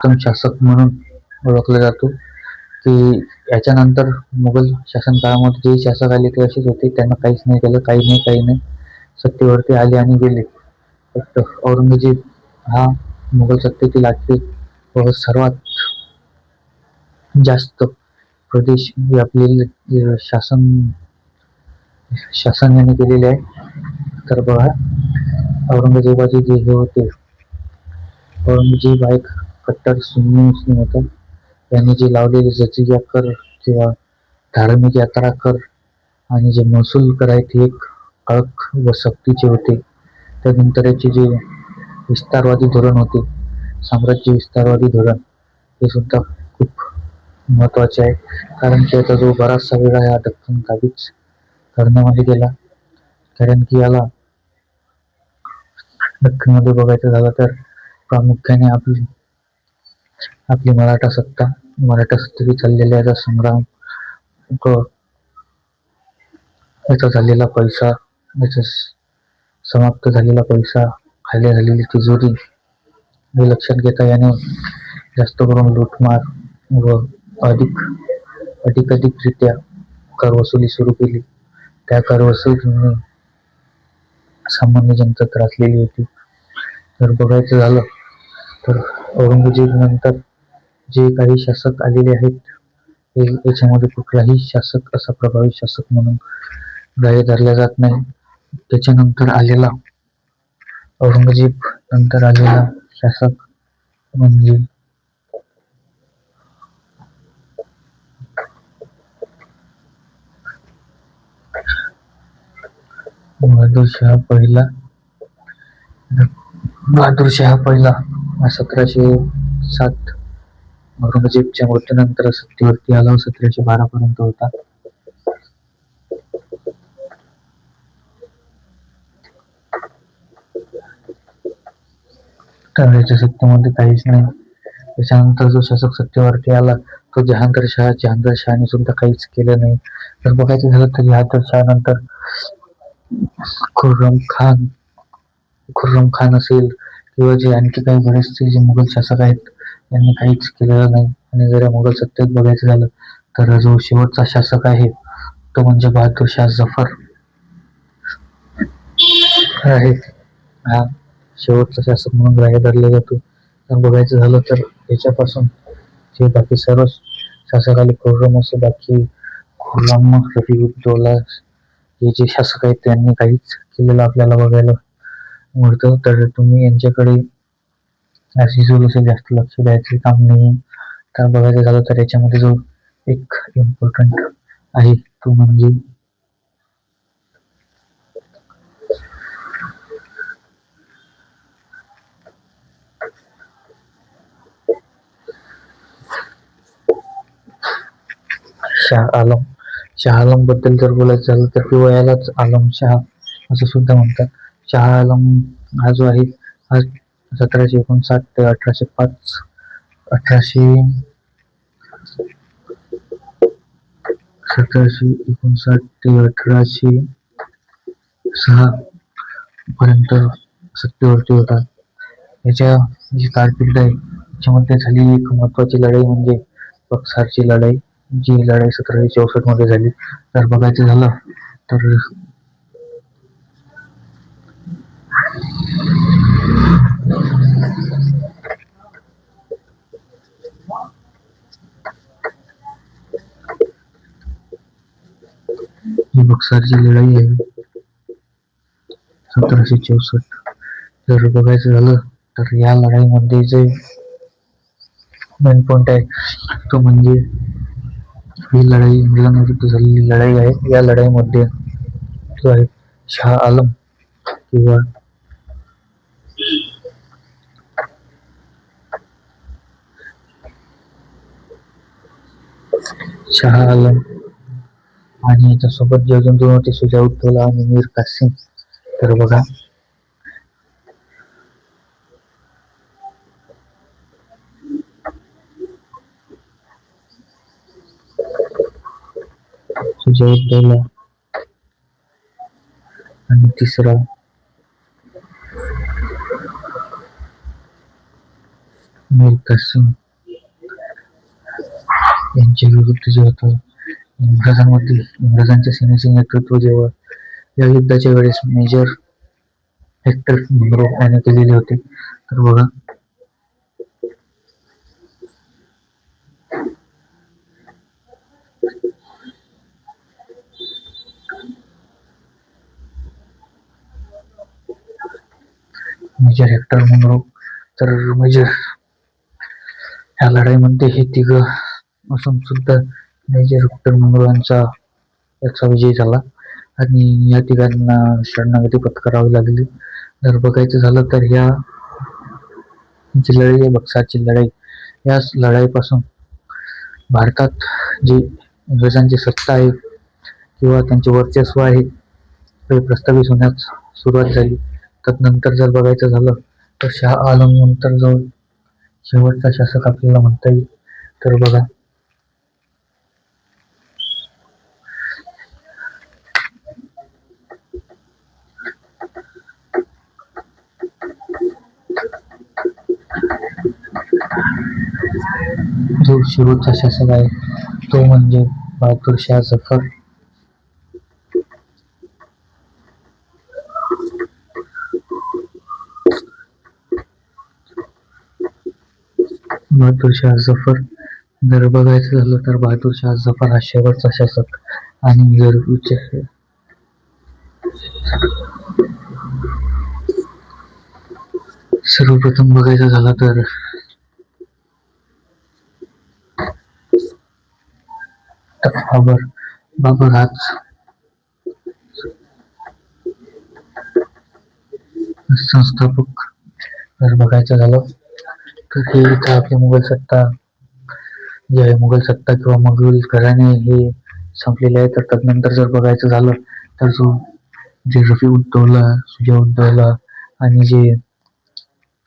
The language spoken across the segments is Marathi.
उत्तम शासक म्हणून ओळखला जातो. की याच्यानंतर मुघल शासन काळामध्ये जे शासक आले ते असेच होते, त्यांना काहीच नाही केलं, काही नाही सत्तेवरती आले आणि गेले. फक्त औरंगजेब हा मुघल सत्तेतील आखरी व सर्वात जास्त प्रदेश व्यापलेले शासन यांनी केलेले आहे. तर बघा, औरंगजेबाचे जे हे होते, औरंगजेब हा एक कट्टर सुन्नी मुस्लिम होता. त्यांनी जे लावलेले जजिया कर किंवा धार्मिक यात्रा कर आणि जे महसूल कर आहे ते एक कडक व सक्तीचे होते. त्यानंतर याचे जे विस्तारवादी धोरण होते, साम्राज्य विस्तारवादी धोरण, हे सुद्धा खूप महत्वाचे आहे. कारण की याचा जो बराचसा वेळ आहे हा दख्खन काबीज करण्यामध्ये गेला. कारण की याला दख्खनमध्ये बघायचं झालं तर प्रामुख्याने आपली मराठा सत्तेची चाललेला याचा संग्राम, याचा झालेला पैसा, याचा समाप्त झालेला पैसा, खाली झालेली तिजोरी हे लक्षात घेता याने जास्त करून लूटमार व अधिकाधिकरित्या कर वसुली सुरू केली. त्या कर वसुलीने सामान्य जनता त्रासलेली होती. तर बघायचं झालं तर औरंगजेब नंतर जे काही शासक आलेले आहेत, याच्यामध्ये कुठलाही शासक असा प्रभावी शासक म्हणून ग्राह्य धरला जात नाही. त्याच्यानंतर आलेला औरंगजेब नंतर आलेला शासक म्हणजे बहादूरशाह पहिला. बहादूरशाह पहिला 1707 औरंगजेबच्या मृत्यूनंतर सत्तेवरती आला. 1712 पर्यंत होता. त्यावेळेच्या सत्तेमध्ये काहीच नाही. त्याच्यानंतर जो शासक सत्तेवरती आला तो जहांगीर शहाने सुद्धा काहीच केलं नाही. तर बघायचं झालं तर जहांगीर शाह नंतर खुर्रम खान असेल किंवा जे आणखी काही बरेचसे जे मुघल शासक आहेत त्यांनी काहीच केलेलं नाही. आणि जर या मुघल सत्तेत बघायचं झालं तर जो शेवटचा शासक आहे तो म्हणजे बहादूर शाह जफर आहे. हा शेवटचा शासक म्हणून ग्राह्य धरला जातो. तर बघायचं झालं तर याच्यापासून जे बाकी सर्व शासक आले, खुर्रम असे बाकी खुर्रम, रफीउद्दौला हे जे शासक आहेत त्यांनी काहीच केलेलं आपल्याला बघायला मिळतं. तर तुम्ही यांच्याकडे जास्त लक्ष द्यायचे काम नाही. तर बघायचं झालं तर याच्यामध्ये जो एक इम्पॉर्टंट आहे तो म्हणजे शाह आलम बद्दल जर बोलायचं झालं तर किंवा यालाच आलम शाह असं सुद्धा म्हणतात. शाह आलम हा जो आहे हा 1759 ते 1805 1759 ते 1806 पर्यंत सत्तेवरती होता. याच्या जी कारकीर्द आहे त्याच्यामध्ये झालेली एक महत्वाची लढाई म्हणजे बक्सारची लढाई, जी लढाई 1764 मध्ये झाली. तर बघायचं झालं तर ही बक्सारची लढाई आहे 1764. जर बघायचं झालं तर या लढाईमध्ये जे मेन पॉइंट आहे तो म्हणजे ही लढाई इंग्लंडविरुद्ध झालेली लढाई आहे. या लढाईमध्ये जो आहे शाह आलम किंवा शाह आलम आणि याच्यासोबत जे अजून दोन होते शुजाउद्दौला आणि मीर कासिम. तर बघा शुजाउद्दौला आणि तिसरा मीर सिंग यांच्या विरुद्ध जे होतं इंग्रजांच्या सेनेचे नेतृत्व जेव्हा या युद्धाच्या वेळेस मेजर हेक्टर मुनरो याने केलेले होते. तर बघा मेजर हेक्टर मुनरो. तर मेजर या लढाईमध्ये हे तिघ असून सुद्धा मेजर हेक्टर मुनरो याचा विजय झाला आणि या तिघांना शरणागती पत्करावी लागली. जर बघायचं झालं तर ह्या जी लढाई आहे बक्सरची लढाई, या लढाईपासून भारतात जी इंग्रजांची सत्ता आहे किंवा त्यांचे वर्चस्व आहे ते प्रस्थापित होण्यास सुरुवात झाली. तदनंतर जर बघायचं झालं तर शाह आलम नंतर जो शेवटचा शासक आपल्याला म्हणता येईल. तर बघा जो शेवटचा शासक आहे तो म्हणजे बहादूर शाह जफर. बहादूर शाह जफर जर बघायचं झालं तर बहादूर शाह जफर हा शेवटचा शासक. आणि जर सर्वप्रथम बघायचं झालं तर बाबर हाच संस्थापक. जर बघायचं झालं तर हे इथं आपली मुघल सत्ता जे आहे मुघल सत्ता किंवा मुघल घराणे हे संपलेले आहे. तर तदनंतर जर बघायचं झालं तर जे रफीउद्दौला, सुजाउद्दौला आणि जे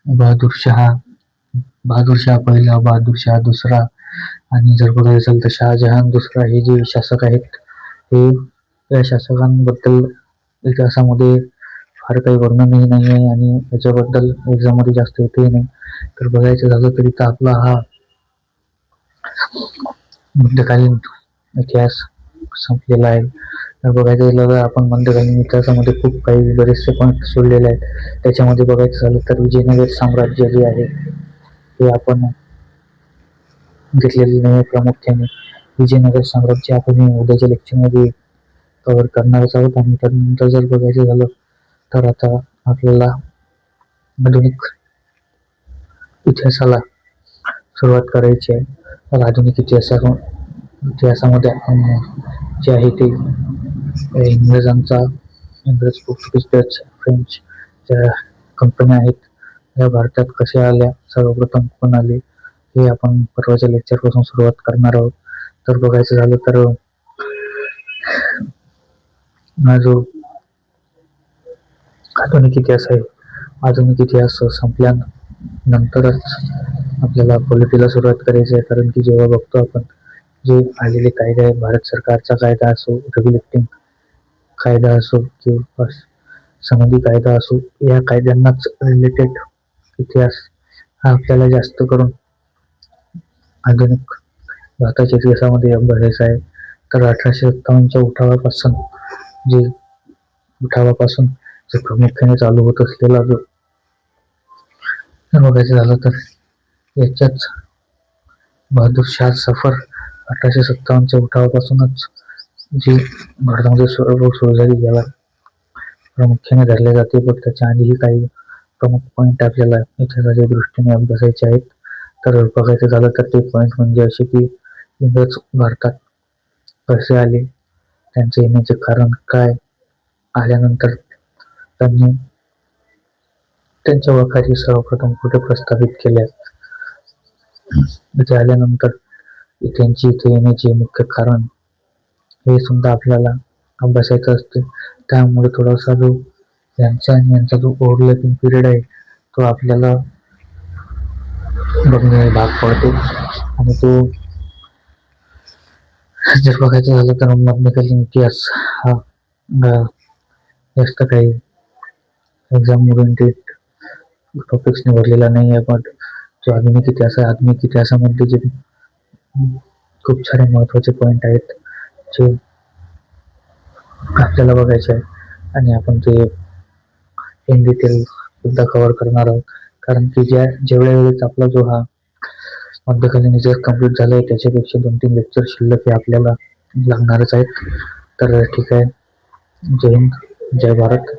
बहादूर शाह पहिला, बहादूर शाह दुसरा आणि जर बघायचं झालं तर शहाजहान दुसरा, हे जे शासक आहेत हे या शासकांबद्दल इतिहासामध्ये फार काही वर्णनही नाही आहे आणि याच्याबद्दल एक्झाममध्ये जास्त येतही नाही. तर बघायचं झालं तरी तर आपला हा मध्यकालीन इतिहास संपलेला आहे. तर बघायचं झालं तर आपण मध्यकालीन इतिहासामध्ये खूप काही बरेचसे पॉईंट सोडलेले आहेत. त्याच्यामध्ये बघायचं झालं तर विजयनगर साम्राज्य जे आहे हे आपण घेतलेले नाही. प्रामुख्याने विजयनगर साम्राज्य आपण उद्याच्या लेक्चरमध्ये कव्हर करणारच आहोत. आणि त्यानंतर जर बघायचं झालं तर आता आपल्याला आधुनिक इतिहासाला सुरुवात करायची आहे. तर आधुनिक इतिहासामध्ये आपण जे आहे ते इंग्रज, पोर्तुगीज, डच, फ्रेंच ज्या कंपन्या आहेत या भारतात कशा आल्या, सर्वप्रथम कोण आले, हे आपण परवाच्या लेक्चरपासून सुरुवात करणार आहोत. तर बघायचं झालं तर हा जो आधुनिक इतिहास आहे, आधुनिक इतिहास संपल्यानंतरच आपल्याला पॉलिटीला सुरुवात करायची आहे. कारण की जेव्हा बघतो आपण जे आलेले कायदे आहेत, भारत सरकारचा कायदा असो, रेग्युलेटिंग कायदा असो किंवा सनदी कायदा असो, या कायद्यांनाच रिलेटेड इतिहास हा आपल्याला जास्त करून आधुनिक भारताच्या इतिहासामध्ये अभ्यासायचा आहे. तर 1857च्या उठावापासून जे प्रामुख्याने चालू होत असलेला जो बघायचं झालं तर याच्याच बहादूर शाह जफर 1857च्या उठावापासूनच जी भारतामध्ये सुरू झाली याला प्रामुख्याने धरले जाते. पण त्याच्या आधीही काही प्रमुख पॉईंट आपल्याला इतिहासाच्या दृष्टीने अभ्यासायचे आहेत. तर बघायचं झालं तर ते पॉईंट म्हणजे असे की इंग्रज भारतात कसे आले, त्यांचे येण्याचे कारण काय, आल्यानंतर त्यांनी त्यांच्या वखारी सर्वप्रथम कुठे प्रस्थापित केल्या, इथे आल्यानंतर त्यांची इथे येण्याचे मुख्य कारण हे सुद्धा आपल्याला अभ्यासायचं असते. त्यामुळे थोडासा जो यांचा जो ओव्हरलॅपिंग पिरियड आहे तो आपल्याला बघणे भाग पडते. आणि तो जर बघायचं झालं तर मध्यकालीन इतिहास हा जास्त काही एक्झाम ओरिएंटेड टॉपिक्सने भरलेला नाही आहे. पण जो आधुनिक इतिहास आहे, आधुनिक इतिहासामध्ये जे खूप सारे महत्त्वाचे पॉईंट आहेत जे आपल्याला बघायचे आहे आणि आपण ते इन डिटेल सुद्धा कव्हर करणार आहोत. कारण की जेवढ्या वेळेस आपला जो हा मध्यकालीन इतिहास कम्प्लीट झाला आहे त्याच्यापेक्षा 2-3 लेक्चर शिल्लक हे आपल्याला लागणारच आहेत. तर ठीक आहे. जय हिंद, जय भारत.